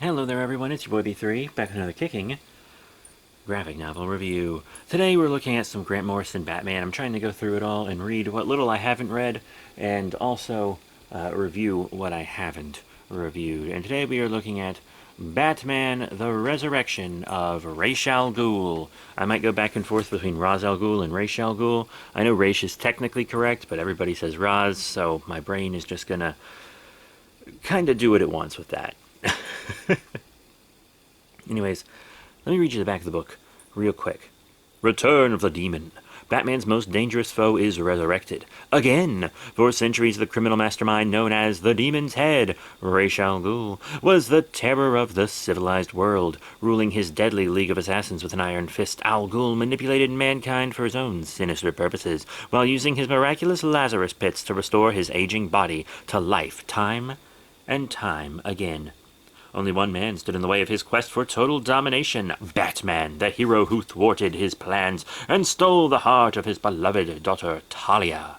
Hello there everyone, it's your boy B3, back with another kicking graphic novel review. Today we're looking at some Grant Morrison Batman. I'm trying to go through it all and read what little I haven't read, and also review what I haven't reviewed. And today we are looking at Batman, the Resurrection of Ra's al Ghul. I might go back and forth between Ras Al Ghul and Ra's al Ghul. I know Ra's is technically correct, but everybody says Ras, so my brain is just gonna kind of do what it wants with that. Anyways, let me read you the back of the book real quick. Return of the Demon. Batman's most dangerous foe is resurrected. Again! For centuries, the criminal mastermind known as the Demon's Head, Ra's al Ghul, was the terror of the civilized world. Ruling his deadly League of Assassins with an iron fist, Al Ghul manipulated mankind for his own sinister purposes, while using his miraculous Lazarus pits to restore his aging body to life time and time again. Only one man stood in the way of his quest for total domination: Batman, the hero who thwarted his plans and stole the heart of his beloved daughter Talia.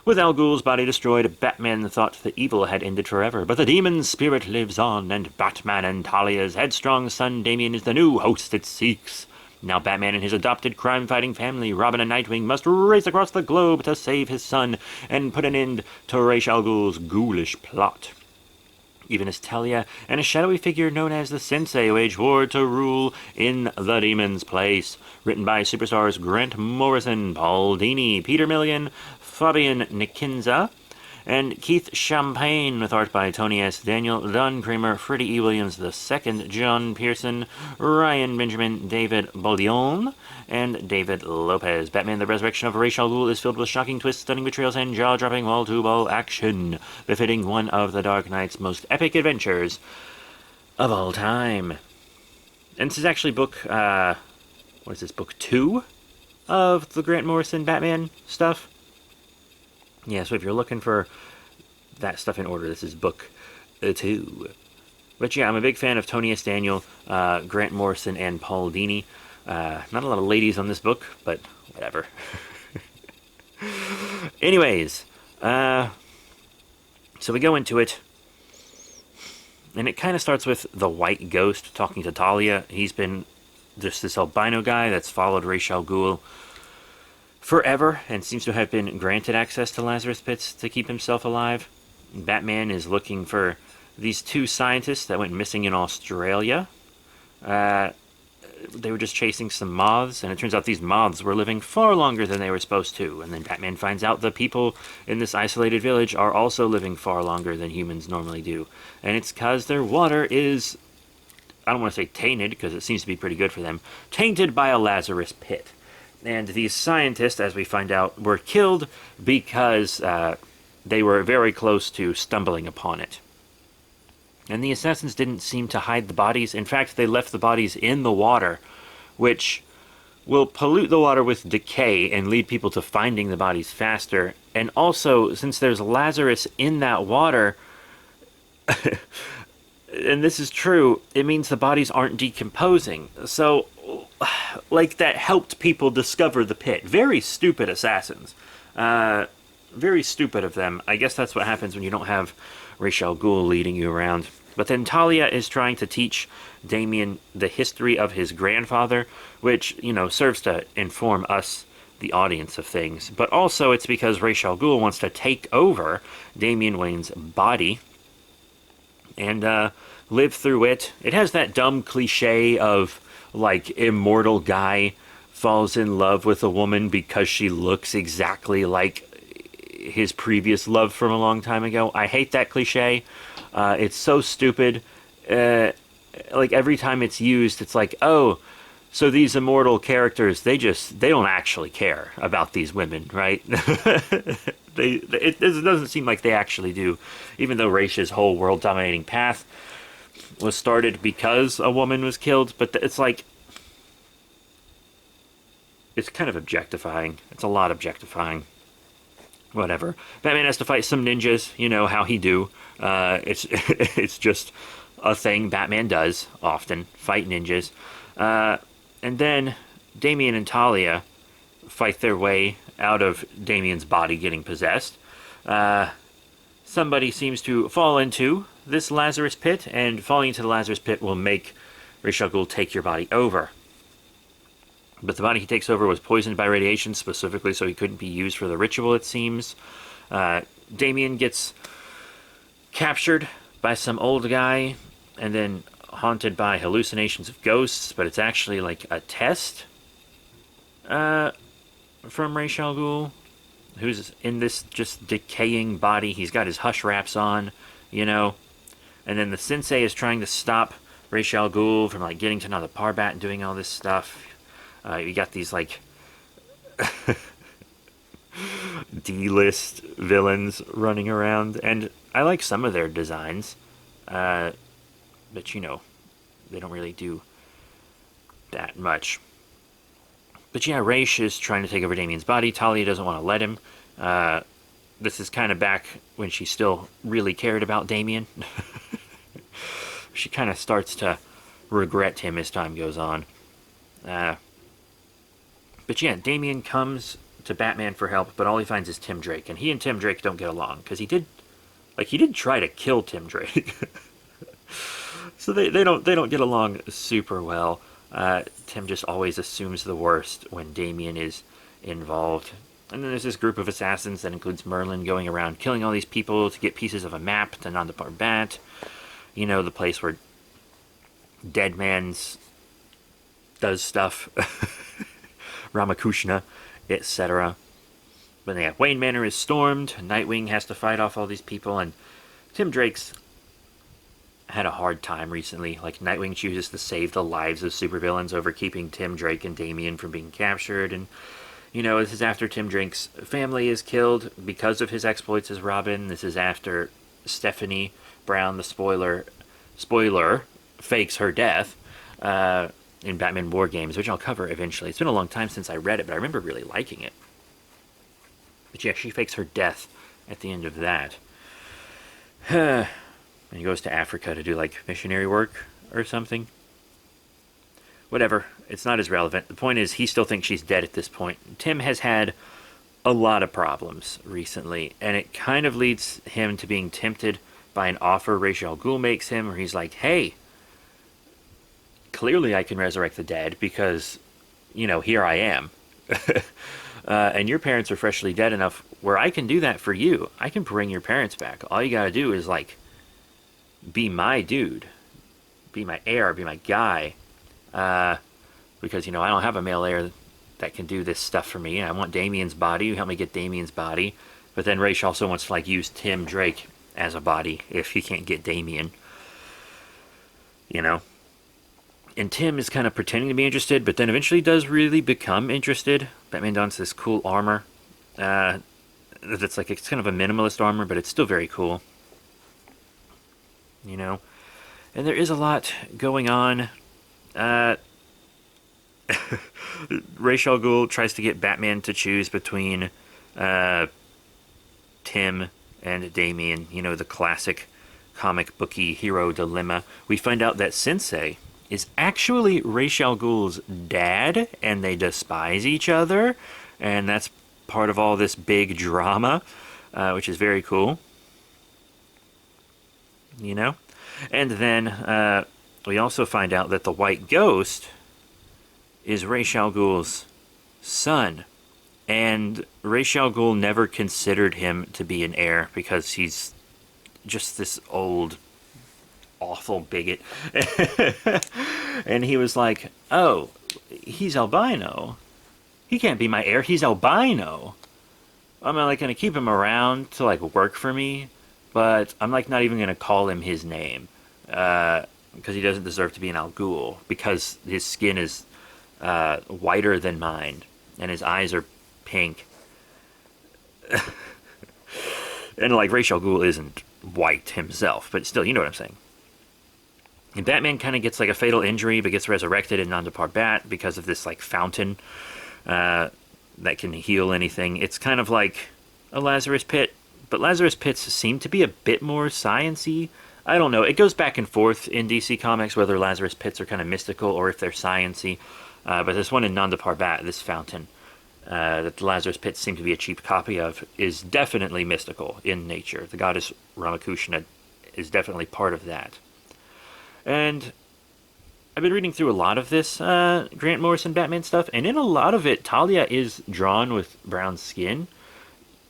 With Al Ghul's body destroyed, Batman thought the evil had ended forever, but the demon's spirit lives on, and Batman and Talia's headstrong son Damian is the new host it seeks. Now Batman and his adopted crime-fighting family, Robin and Nightwing, must race across the globe to save his son and put an end to Ra's al Ghul's ghoulish plot. Even as Talia and a shadowy figure known as the Sensei wage war to rule in the demon's place. Written by superstars Grant Morrison, Paul Dini, Peter Milligan, Fabian Nikinza, and Keith Champagne, with art by Tony S. Daniel, Don Kramer, Freddie E. Williams II, John Pearson, Ryan Benjamin, David Bouillon, and David Lopez. Batman, the Resurrection of Ra's al Ghul is filled with shocking twists, stunning betrayals, and jaw-dropping wall-to-wall action, befitting one of the Dark Knight's most epic adventures of all time. And this is actually book, book 2 of the Grant Morrison Batman stuff? Yeah, so if you're looking for that stuff in order, this is book 2. But yeah, I'm a big fan of Tony S. Daniel, Grant Morrison, and Paul Dini. Not a lot of ladies on this book, but whatever. Anyways, so we go into it, and it kind of starts with the White Ghost talking to Talia. He's been just this albino guy that's followed Ra's al Ghul forever, and seems to have been granted access to Lazarus Pits to keep himself alive. Batman is looking for these two scientists that went missing in Australia. They were just chasing some moths, and it turns out these moths were living far longer than they were supposed to. And then Batman finds out the people in this isolated village are also living far longer than humans normally do. And it's because their water is, I don't want to say tainted, because it seems to be pretty good for them, tainted by a Lazarus Pit. And these scientists, as we find out, were killed because they were very close to stumbling upon it. And the assassins didn't seem to hide the bodies. In fact, they left the bodies in the water, which will pollute the water with decay and lead people to finding the bodies faster. And also, since there's Lazarus in that water, and this is true, it means the bodies aren't decomposing. So, like, that helped people discover the pit. Very stupid assassins. Very stupid of them. I guess that's what happens when you don't have Ra's al Ghul leading you around. But then Talia is trying to teach Damian the history of his grandfather, which, serves to inform us, the audience, of things. But also it's because Ra's al Ghul wants to take over Damian Wayne's body and live through it. It has that dumb cliche of, like, immortal guy falls in love with a woman because she looks exactly like his previous love from a long time ago. I hate that cliche. It's so stupid. Like, every time it's used, it's like, oh, so these immortal characters, they don't actually care about these women, right? It doesn't seem like they actually do, even though Ra's whole world-dominating path was started because a woman was killed. But it's like, it's kind of objectifying. It's a lot objectifying. Whatever. Batman has to fight some ninjas, how he do. It's just a thing Batman does often, fight ninjas. And then Damian and Talia fight their way out of Damian's body getting possessed. Somebody seems to fall into this Lazarus pit, and falling into the Lazarus pit will make Ra's al Ghul take your body over. But the body he takes over was poisoned by radiation, specifically so he couldn't be used for the ritual, it seems. Damien gets captured by some old guy, and then haunted by hallucinations of ghosts, but it's actually like a test from Ra's al Ghul, who's in this just decaying body. He's got his hush wraps on, you know, and then the sensei is trying to stop Ra's al Ghul from like getting to Nanda Parbat and doing all this stuff. You got these like D-list villains running around, and I like some of their designs, but you know, they don't really do that much. But yeah, Ra's is trying to take over Damien's body. Talia doesn't want to let him. This is kind of back when she still really cared about Damien. She kind of starts to regret him as time goes on. But yeah, Damien comes to Batman for help, but all he finds is Tim Drake, and he and Tim Drake don't get along because he did try to kill Tim Drake. So they don't get along super well. Tim just always assumes the worst when Damien is involved. And then there's this group of assassins that includes Merlin going around killing all these people to get pieces of a map to Nanda Parbat. You know, the place where Deadman's does stuff. Ramakrishna, etc. But yeah, Wayne Manor is stormed. Nightwing has to fight off all these people, and Tim Drake's had a hard time recently. Like, Nightwing chooses to save the lives of supervillains over keeping Tim Drake and Damien from being captured. And, you know, this is after Tim Drake's family is killed because of his exploits as Robin. This is after Stephanie Brown, the spoiler, fakes her death in Batman War Games, which I'll cover eventually. It's been a long time since I read it, but I remember really liking it. But yeah, she fakes her death at the end of that. And he goes to Africa to do, like, missionary work or something. Whatever. It's not as relevant. The point is, he still thinks she's dead at this point. Tim has had a lot of problems recently, and it kind of leads him to being tempted by an offer Ra's al Ghul makes him, where he's like, hey, clearly I can resurrect the dead because, you know, here I am. And your parents are freshly dead enough where I can do that for you. I can bring your parents back. All you gotta do is, like, be my dude. Be my heir. Be my guy. Because, you know, I don't have a male heir that can do this stuff for me. I want Damien's body. You help me get Damien's body. But then Ra's also wants to, like, use Tim Drake as a body if he can't get Damien. You know? And Tim is kind of pretending to be interested, but then eventually does really become interested. Batman dons this cool armor. That's like, it's kind of a minimalist armor, but it's still very cool. You know? And there is a lot going on. Ra's al Ghul tries to get Batman to choose between Tim and Damien. You know, the classic comic booky hero dilemma. We find out that Sensei is actually Ra's al Ghul's dad, and they despise each other, and that's part of all this big drama, which is very cool. You know? And then we also find out that the White Ghost is Ra's al Ghul's son, and Ra's al Ghul never considered him to be an heir because he's just this old, awful bigot. And he was like, oh, he's albino. He can't be my heir. He's albino. I'm like going to keep him around to, like, work for me, but I'm, like, not even going to call him his name because he doesn't deserve to be an Al Ghul because his skin is whiter than mine and his eyes are pink. And, like, Ra's al Ghul isn't white himself, but still, you know what I'm saying. And Batman kind of gets, like, a fatal injury, but gets resurrected in Nanda Parbat because of this, like, fountain that can heal anything. It's kind of like a Lazarus Pit, but Lazarus Pits seem to be a bit more science-y. I don't know. It goes back and forth in DC Comics whether Lazarus Pits are kind of mystical or if they're science-y. But this one in Nanda Parbat, this fountain, that the Lazarus Pits seem to be a cheap copy of, is definitely mystical in nature. The goddess Ramakrishna is definitely part of that. And I've been reading through a lot of this Grant Morrison Batman stuff, and in a lot of it, Talia is drawn with brown skin.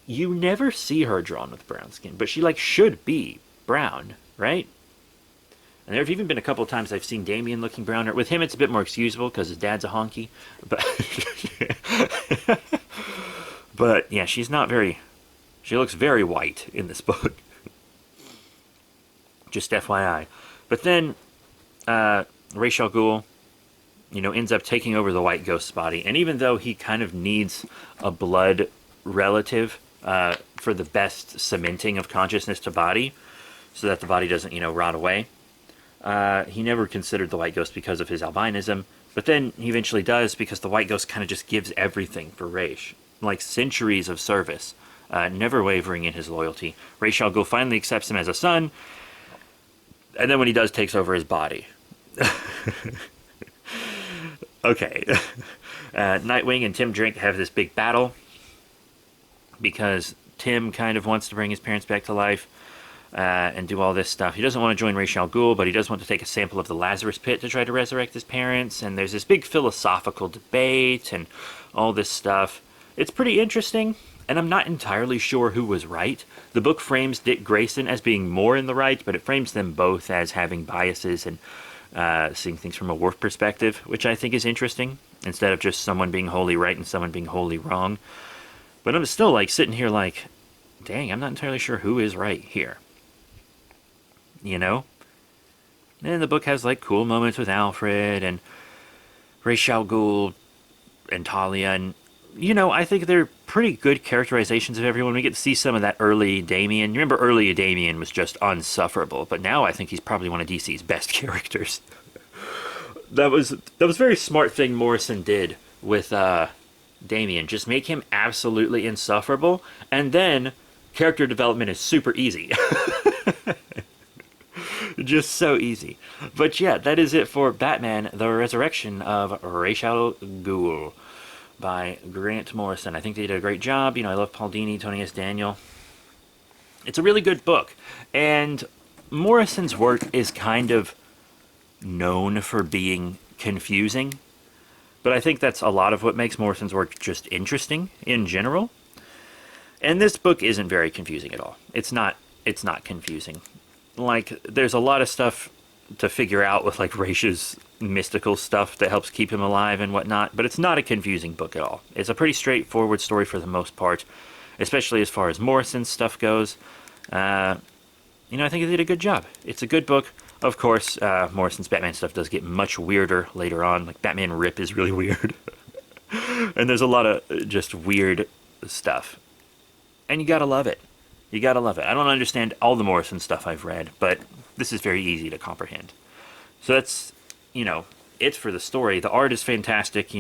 You never see her drawn with brown skin, but she like should be brown, right? And there have even been a couple of times I've seen Damian looking browner. With him, it's a bit more excusable because his dad's a honky. But, but yeah, she's not very. She looks very white in this book. Just FYI. But then, Ra's al Ghul, ends up taking over the White Ghost's body. And even though he kind of needs a blood relative for the best cementing of consciousness to body, so that the body doesn't, rot away, he never considered the White Ghost because of his albinism, but then he eventually does because the White Ghost kind of just gives everything for Ra's. Like centuries of service, never wavering in his loyalty. Ra's al Ghul finally accepts him as a son, and then when he does, takes over his body. Okay. Nightwing and Tim Drake have this big battle because Tim kind of wants to bring his parents back to life. And do all this stuff. He doesn't want to join Ra's al Ghul, but he does want to take a sample of the Lazarus Pit to try to resurrect his parents. And there's this big philosophical debate and all this stuff. It's pretty interesting, and I'm not entirely sure who was right. The book frames Dick Grayson as being more in the right, but it frames them both as having biases and seeing things from a Worf perspective, which I think is interesting, instead of just someone being wholly right and someone being wholly wrong. But I'm still like sitting here like, dang, I'm not entirely sure who is right here. And the book has like cool moments with Alfred and Ra's al Ghul and Talia, and I think they're pretty good characterizations of everyone. We get to see some of that early Damian. You remember early Damian was just unsufferable, but now I think he's probably one of DC's best characters. That was a very smart thing Morrison did with Damian. Just make him absolutely insufferable, and then character development is super easy. Just so easy. But yeah, that is it for Batman, The Resurrection of Ra's al Ghul by Grant Morrison. I think they did a great job. I love Paul Dini, Tony S. Daniel. It's a really good book. And Morrison's work is kind of known for being confusing. But I think that's a lot of what makes Morrison's work just interesting in general. And this book isn't very confusing at all. It's not confusing. Like, there's a lot of stuff to figure out with, like, Raish's mystical stuff that helps keep him alive and whatnot, but it's not a confusing book at all. It's a pretty straightforward story for the most part, especially as far as Morrison's stuff goes. I think they did a good job. It's a good book. Of course, Morrison's Batman stuff does get much weirder later on. Like, Batman Rip is really weird. And there's a lot of just weird stuff. And you gotta love it. You gotta love it. I don't understand all the Morrison stuff I've read, but this is very easy to comprehend. So that's, it for the story. The art is fantastic,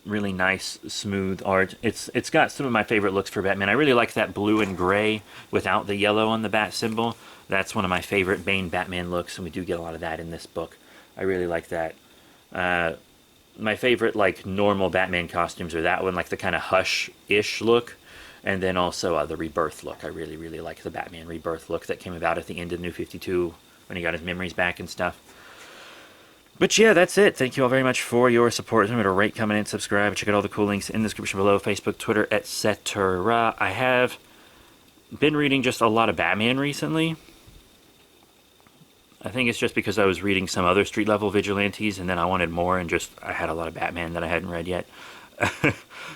really nice, smooth art. It's got some of my favorite looks for Batman. I really like that blue and gray without the yellow on the bat symbol. That's one of my favorite Bane Batman looks, and we do get a lot of that in this book. I really like that. My favorite, like, normal Batman costumes are that one, like the kind of Hush-ish look. And then also the Rebirth look. I really, really like the Batman Rebirth look that came about at the end of New 52 when he got his memories back and stuff. But yeah, that's it. Thank you all very much for your support. Remember to rate, comment, and subscribe. Check out all the cool links in the description below. Facebook, Twitter, etc. I have been reading just a lot of Batman recently. I think it's just because I was reading some other street-level vigilantes, and then I wanted more, and I had a lot of Batman that I hadn't read yet.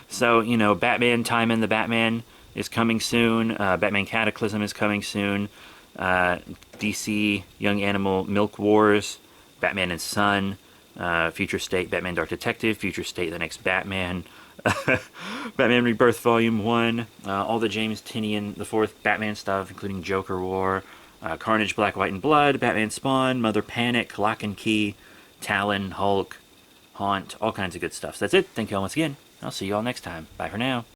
So, Batman Time in the Batman is coming soon. Batman Cataclysm is coming soon. DC Young Animal Milk Wars, Batman and Son, Future State Batman Dark Detective, Future State The Next Batman, Batman Rebirth Volume 1, all the James Tynion, the fourth Batman stuff, including Joker War, Carnage, Black, White, and Blood, Batman Spawn, Mother Panic, Lock and Key, Talon, Hulk, Haunt, all kinds of good stuff. So that's it. Thank you all once again. I'll see you all next time. Bye for now.